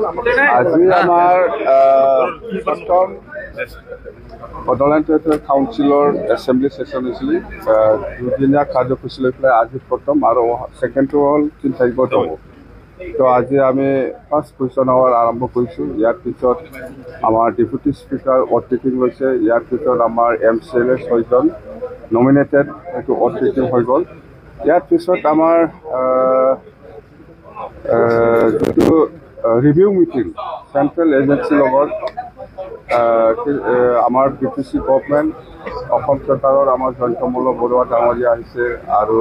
আজি আমাৰ প্ৰথম বডোলেণ্ড টেৰিটৰিয়েল কাউন্সিলৰ এছেম্বলি সেশন হৈছিল দুদিনীয়া কাৰ্যসূচী লৈ পেলাই আজি প্ৰথম আৰু ছেকেণ্ডটো হ'ল 3 তাৰিখত হ'ব। তো আজি আমি ফাৰ্ষ্ট কুৱেশ্যন আৱাৰ আৰম্ভ কৰিছোঁ। ইয়াৰ পিছত আমাৰ ডেপুটি স্পীকাৰ অথ টেকিং লৈছে। ইয়াৰ পিছত আমাৰ MCLA 6জন নমিনেটেড সেইটো অথ টেকিং হৈ গ'ল। ইয়াৰ পিছত আমাৰ যিটো ৰিভিউ মিটিং চেণ্ট্ৰেল এজেঞ্চিৰ লগত আমাৰ BTC গভৰ্ণমেণ্ট অসম চৰকাৰৰ আমাৰ জয়ন্তমল্ল বৰুৱা ডাঙৰীয়া আহিছে আৰু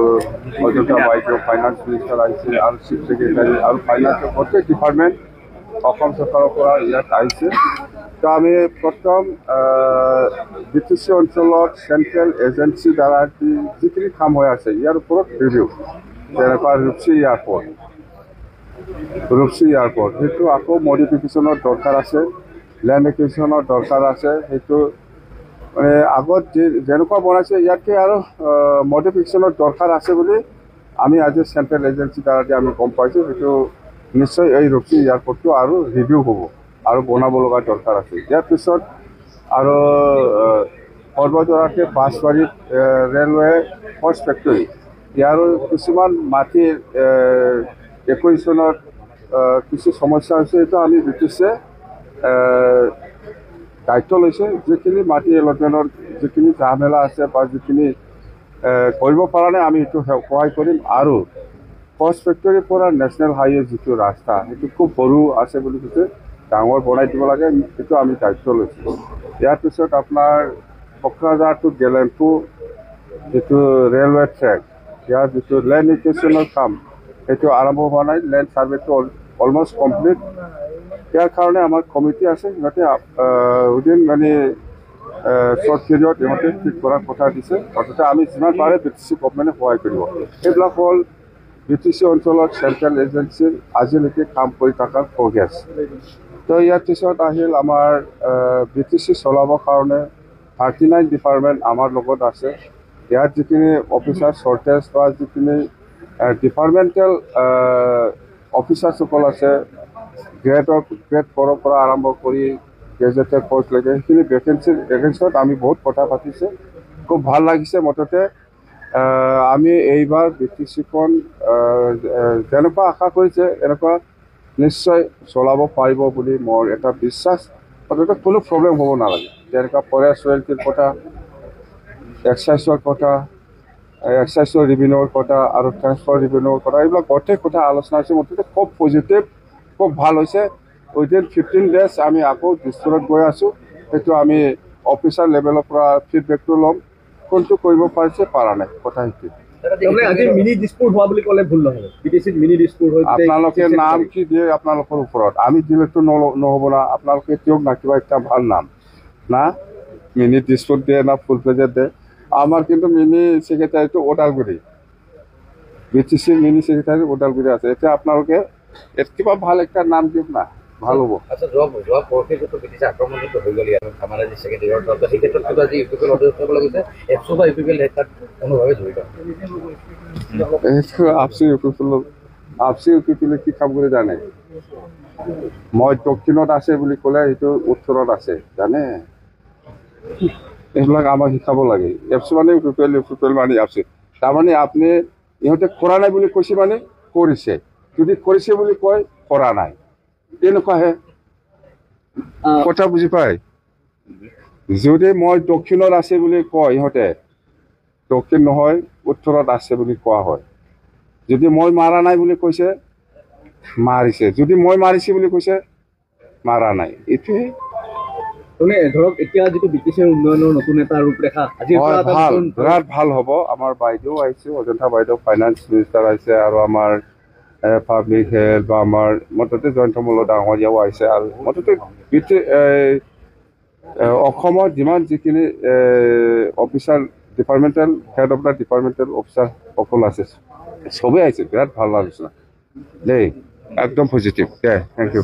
অযোধ্যা বাইদেউ ফাইনেন্স মিনিষ্টাৰ আহিছে আৰু চিফ ছেক্ৰেটাৰী আৰু ফাইনেন্সৰ প্ৰত্যেক ডিপাৰ্টমেণ্ট অসম চৰকাৰৰ পৰা ইয়াত আহিছে। তো আমি প্ৰথম BTC অঞ্চলত চেণ্ট্ৰেল এজেঞ্চিৰ দ্বাৰা যিখিনি কাম হৈ আছে ইয়াৰ ওপৰত ৰিভিউ, যেনেকুৱা ৰূপসী এয়াৰপৰ্ট সেইটো আকৌ মডিফিকেশ্যনৰ দৰকাৰ আছে, লেণ্ড একুইজিশ্যনৰ দৰকাৰ আছে। সেইটো মানে আগত যেনেকুৱা বনাইছে ইয়াতকৈ আৰু মডিফিকেশ্যনৰ দৰকাৰ আছে বুলি আমি আজি চেণ্ট্ৰেল এজেঞ্চিৰ দ্বাৰা আমি গম পাইছোঁ। সেইটো নিশ্চয় এই ৰূপসী এয়াৰপৰ্টটো আৰু ৰিভিউ হ'ব আৰু বনাব লগা দৰকাৰ আছে। ইয়াৰ পিছত আৰু সৰ্বজৰাকে বাছবাৰীত ৰেলৱে ফৰ্চ ফেক্টৰী ইয়াৰো কিছুমান মাটিৰ একুইজিশ্যনত কিছু সমস্যা হৈছে। এইটো আমি BTCয়ে দায়িত্ব লৈছে। যিখিনি মাটি এলটমেণ্টৰ যিখিনি ঝামেলা আছে বা যিখিনি কৰিব পৰা নাই আমি সেইটো সহায় কৰিম। আৰু ফৰ্চ ফেক্টৰীৰ পৰা নেশ্যনেল হাইৱে যিটো ৰাস্তা সেইটো খুব সৰু আছে বুলি কৈছে, ডাঙৰ বনাই দিব লাগে, সেইটো আমি দায়িত্ব লৈছোঁ। ইয়াৰ পিছত আপোনাৰ কোকৰাঝাৰ টু গেলেম্পু যিটো ৰেলৱে ট্ৰেক ইয়াৰ যিটো লেণ্ড একুইজিশ্যনৰ কাম সেইটো আৰম্ভ হোৱা নাই। লেণ্ড ছাৰ্ভেটো অলমষ্ট কমপ্লিট। ইয়াৰ কাৰণে আমাৰ কমিটি আছে, সিহঁতে উইদিন মানে শ্বৰ্ট পিৰিয়ড ইহঁতে ঠিক কৰাৰ কথা দিছে। অৰ্থাৎ আমি যিমান পাৰে BTC গভৰ্ণমেণ্টে সহায় কৰিব। এইবিলাক হ'ল BTC অঞ্চলত চেণ্ট্ৰেল এজেঞ্চিৰ আজিলৈকে কাম কৰি থকাৰ প্ৰগ্ৰেছ। তো ইয়াৰ পিছত আহিল আমাৰ BTC চলাবৰ কাৰণে 39 ডিপাৰ্টমেণ্ট আমাৰ লগত আছে। ইয়াত যিখিনি অফিচাৰ শ্বৰ্টেজ বা যিখিনি ডিপাৰ্টমেণ্টেল অফিচাৰসকল আছে, গ্ৰেড 4ৰ পৰা আৰম্ভ কৰি গেজেটেড পষ্টলৈকে সেইখিনি ভেকেঞ্চিত আমি বহুত কথা পাতিছে, খুব ভাল লাগিছে। মুঠতে আমি এইবাৰ BTCখন যেনেকুৱা আশা কৰিছে এনেকুৱা নিশ্চয় চলাব পাৰিব বুলি মোৰ এটা বিশ্বাস। মুঠতে কোনো প্ৰব্লেম হ'ব নালাগে। যেনেকুৱা ফৰেষ্ট ৰয়েলটিৰ কথা, এক্সাইজৰ কথা, এক্সাইজৰ ৰিভিনিউৰ কথা আৰু ট্ৰেন্সফাৰ ৰিভিনিউৰ কথা, এইবিলাক গোটেই কথা আলোচনা হৈছে। মুঠতে খুব পজিটিভ, খুব ভাল হৈছে। উইদিন 15 ডেজ আমি আকৌ দিছপুৰত গৈ আছোঁ। সেইটো আমি অফিচাৰ লেভেলৰ পৰা ফিডবেকটো ল'ম, কোনটো কৰিব পাৰিছে পৰা নাই কথা সেইটো। আপোনালোকে নাম কি দিয়ে আপোনালোকৰ ওপৰত, আমি দিলেতো নহ'ব না। আপোনালোকে তেওঁক না কিবা একটা ভাল নাম না মিনি দিছপুৰ দিয়ে না ফুল প্লেজত দিয়ে। আমাৰ কিন্তু মিনি ছেক্ৰেটাৰীটো Udalguri, BTC mini secretary Udalguri আছে। এতিয়া আপোনালোকে কিবা ভাল একটা নাম দিয়ক না, ভাল হ'ব। আপচি ইউপিপিলে কি কাম কৰি জানে? মই দক্ষিণত আছে বুলি ক'লে সেইটো উত্তৰত আছে জানে। এইবিলাক আমাক শিকাব লাগে। এপচি মানে ইউপিপিএল মানে আপচি। তাৰমানে আপুনি ইহঁতে কৰা নাই বুলি কৈছে মানে কৰিছে, যদি কৰিছে বুলি কয় কৰা নাই, এনেকুৱাহে কথা বুজি পায়। যদি মই দক্ষিণত আছে বুলি কয় ইহঁতে, দক্ষিণ নহয় উত্তৰত আছে বুলি কোৱা হয়। যদি মই মাৰা নাই বুলি কৈছে মাৰিছে, যদি মই মাৰিছে বুলি কৈছে মাৰা নাই। এইটোৱে ধৰক এতিয়া যিটো BTCৰ উন্নয়নৰ নতুন এটা ৰূপৰেখা ভাল, বিৰাট ভাল হ'ব। আমাৰ বাইদেউ আহিছে, অযোধ্যা বাইদেউ ফাইনেন্স মিনিষ্টাৰ আহিছে আৰু আমাৰ পাব্লিক হেল্থ বা আমাৰ মুঠতে জয়ন্তমল্ল ডাঙৰীয়াও আহিছে। আৰু মুঠতে অসমত যিমান যিখিনি officer departmental head of the departmental officer সকল আছে চবেই আহিছে। বিৰাট ভাল আলোচনা দেই, একদম পজিটিভ দে। Thank U.